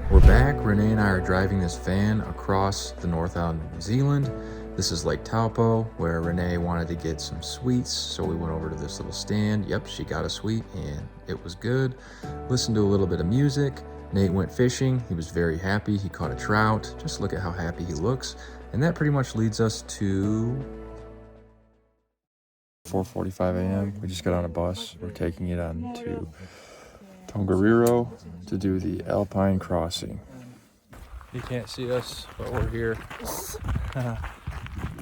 We're back. Renee and I are driving this van across the North Island of New Zealand. This is Lake Taupo, where Renee wanted to get some sweets, so we went over to this little stand. Yep, she got a sweet, and it was good. Listened to a little bit of music. Nate went fishing. He was very happy. He caught a trout. Just look at how happy he looks. And that pretty much leads us to 4:45 a.m. We just got on a bus. We're taking it on to Tongariro to do the Alpine Crossing. You can't see us, but we're here.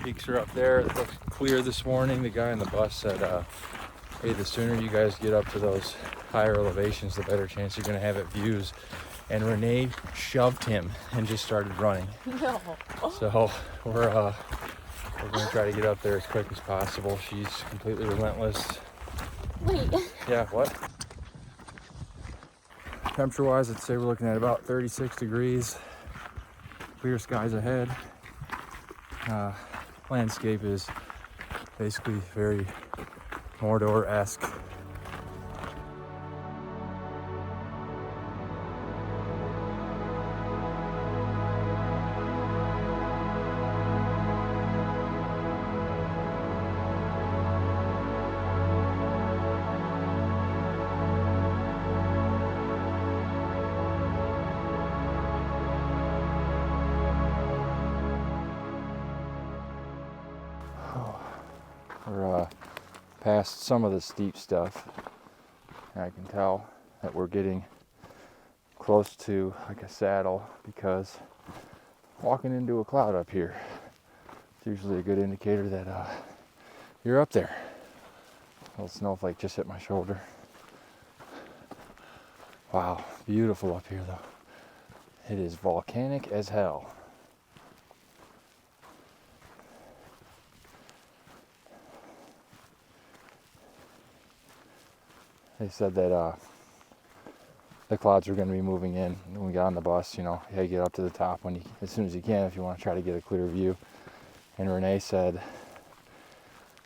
Peaks are up there. It looks clear this morning. The guy on the bus said, hey, the sooner you guys get up to those higher elevations, the better chance you're going to have at views. And Renee shoved him and just started running. No. So we're going to try to get up there as quick as possible. She's completely relentless. Wait. Yeah, what? Temperature-wise, I'd say we're looking at about 36 degrees. Clear skies ahead. Landscape is basically very Mordor-esque. We're past some of the steep stuff, and I can tell that we're getting close to like a saddle, because walking into a cloud up here is usually a good indicator that you're up there. A little snowflake just hit my shoulder. Wow, beautiful up here though. It is volcanic as hell. They said that the clouds were going to be moving in when we got on the bus. You know, you gotta get up to the top as soon as you can if you want to try to get a clear view. And Renee said,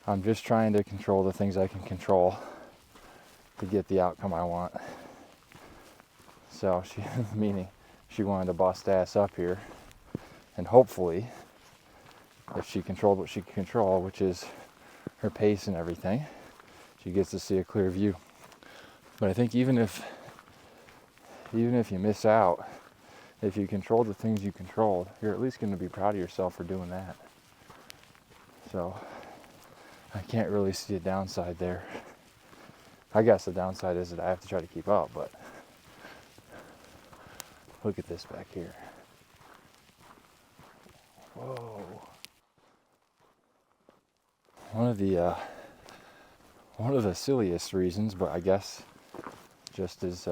I'm just trying to control the things I can control to get the outcome I want. So meaning she wanted to bust ass up here, and hopefully if she controlled what she could control, which is her pace and everything, she gets to see a clear view. But I think even if you miss out, if you control the things you controlled, you're at least going to be proud of yourself for doing that. So I can't really see a downside there. I guess the downside is that I have to try to keep up, but look at this back here. Whoa. One of the silliest reasons, but I guess just as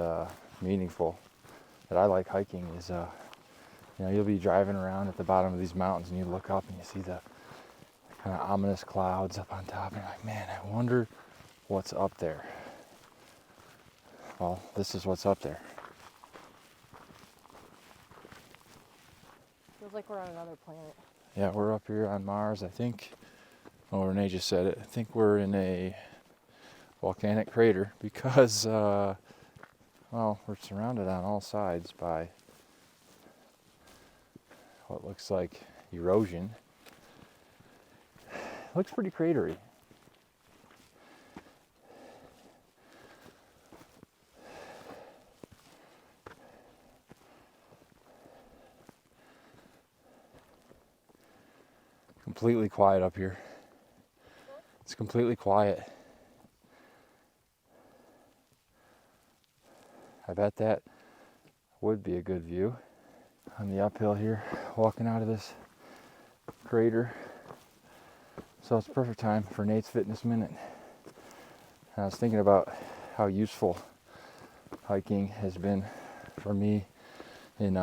meaningful, that I like hiking is, you'll be driving around at the bottom of these mountains and you look up and you see the kind of ominous clouds up on top, and you're like, man, I wonder what's up there. Well, this is what's up there. Feels like we're on another planet. Yeah, we're up here on Mars, I think. Oh, Renee just said it. I think we're in a volcanic crater because, we're surrounded on all sides by what looks like erosion. Looks pretty cratery. Completely quiet up here. It's completely quiet. I bet that would be a good view on the uphill here, walking out of this crater. So it's perfect time for Nate's Fitness Minute. And I was thinking about how useful hiking has been for me in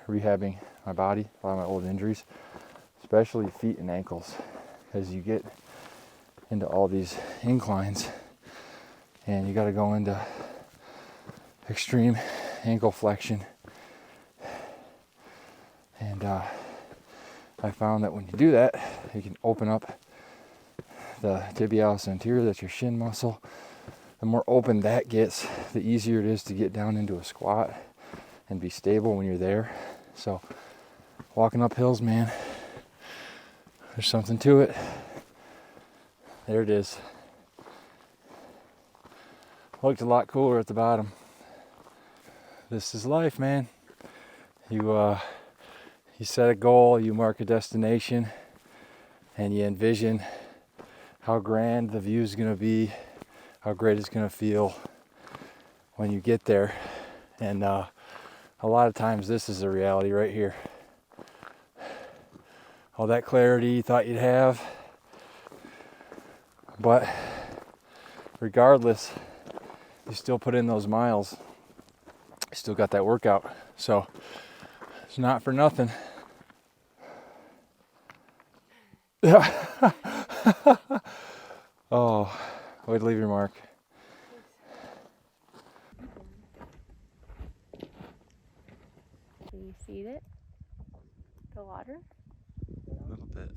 rehabbing my body, a lot of my old injuries, especially feet and ankles, because you get into all these inclines and you got to go into extreme ankle flexion, and I found that when you do that, you can open up the tibialis anterior, that's your shin muscle. The more open that gets, the easier it is to get down into a squat and be stable when you're there. So walking up hills, man, there's something to it. There it is. Looked a lot cooler at the bottom. This is life, man. You set a goal, you mark a destination, and you envision how grand the view is going to be, how great it's going to feel when you get there. And a lot of times this is the reality right here. All that clarity you thought you'd have, but regardless, you still put in those miles. You still got that workout. So it's not for nothing. Oh, way to leave your mark. Do you see it? The water? A little bit.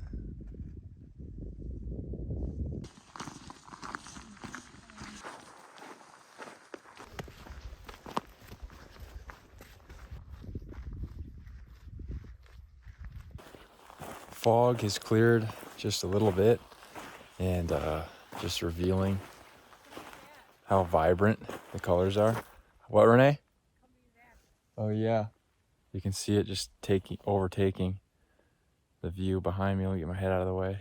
Fog has cleared just a little bit, and just revealing how vibrant the colors are. What, Renee? Oh yeah. You can see it just overtaking the view behind me. Let me get my head out of the way.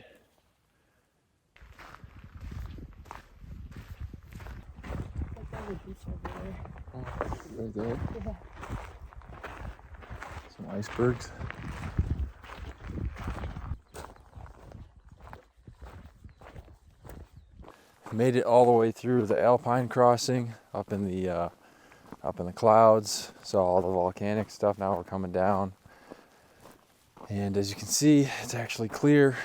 Look at the beach over there. Oh, right there. Yeah. Some icebergs. Made it all the way through the Alpine Crossing, up in the clouds. Saw all the volcanic stuff. Now we're coming down, and as you can see, it's actually clear.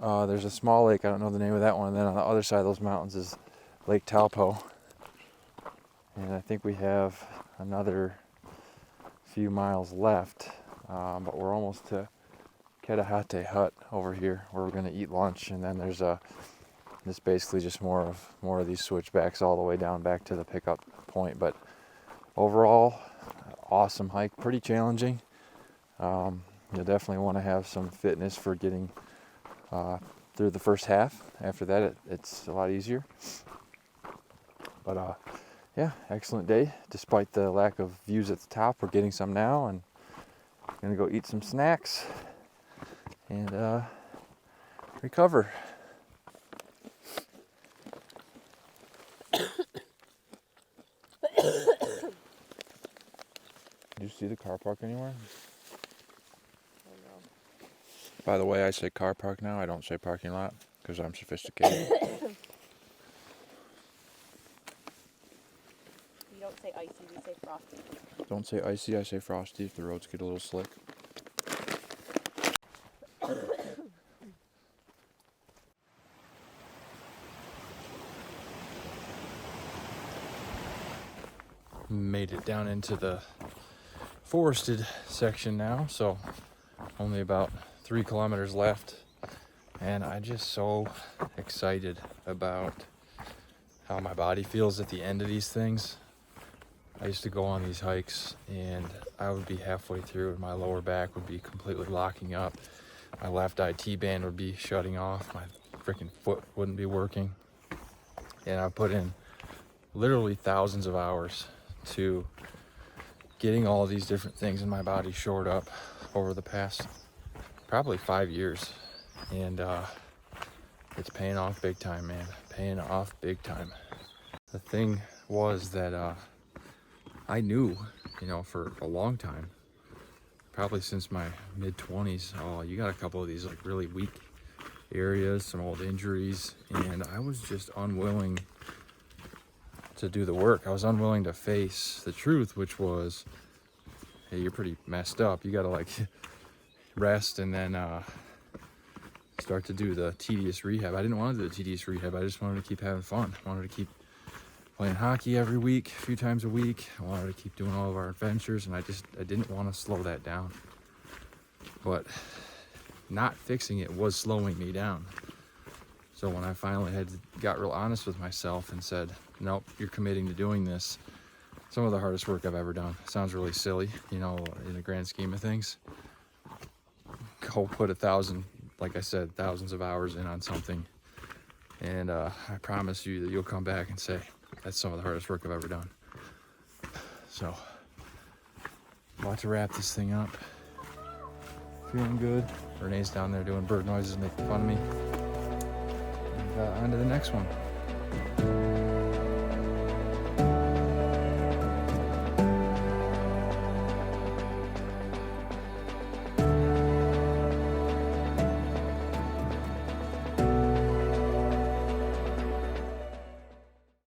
There's a small lake. I don't know the name of that one. And then on the other side of those mountains is Lake Taupo, and I think we have another few miles left, but we're almost to Ketahate Hut over here, where we're going to eat lunch, and then there's this basically just more of these switchbacks all the way down back to the pickup point. But overall, awesome hike, pretty challenging. You'll definitely want to have some fitness for getting through the first half. After that, it's a lot easier. But yeah, excellent day. Despite the lack of views at the top, we're getting some now, and gonna go eat some snacks and recover. Do you see the car park anywhere? Oh no. By the way, I say car park now. I don't say parking lot because I'm sophisticated. You don't say icy, you say frosty. Don't say icy, I say frosty if the roads get a little slick. Made it down into the forested section now, so only about 3 kilometers left, and I'm just so excited about how my body feels at the end of these things. I used to go on these hikes and I would be halfway through and my lower back would be completely locking up. My left IT band would be shutting off. My freaking foot wouldn't be working. And I put in literally thousands of hours to getting all of these different things in my body shored up over the past probably 5 years. And it's paying off big time, man. Paying off big time. The thing was that I knew, for a long time, probably since my mid-20s, oh, you got a couple of these like really weak areas, some old injuries, and I was just unwilling to do the work. I was unwilling to face the truth, which was, hey, you're pretty messed up. You gotta like rest and then start to do the tedious rehab. I didn't want to do the tedious rehab. I just wanted to keep having fun. I wanted to keep playing hockey every week, a few times a week. I wanted to keep doing all of our adventures, and I didn't want to slow that down. But not fixing it was slowing me down. So when I finally got real honest with myself and said, nope, you're committing to doing this, some of the hardest work I've ever done. Sounds really silly, you know, in the grand scheme of things. Go put 1,000, like I said, thousands of hours in on something, and I promise you that you'll come back and say, that's some of the hardest work I've ever done. So, about to wrap this thing up. Feeling good. Renee's down there doing bird noises, making fun of me. And on to the next one.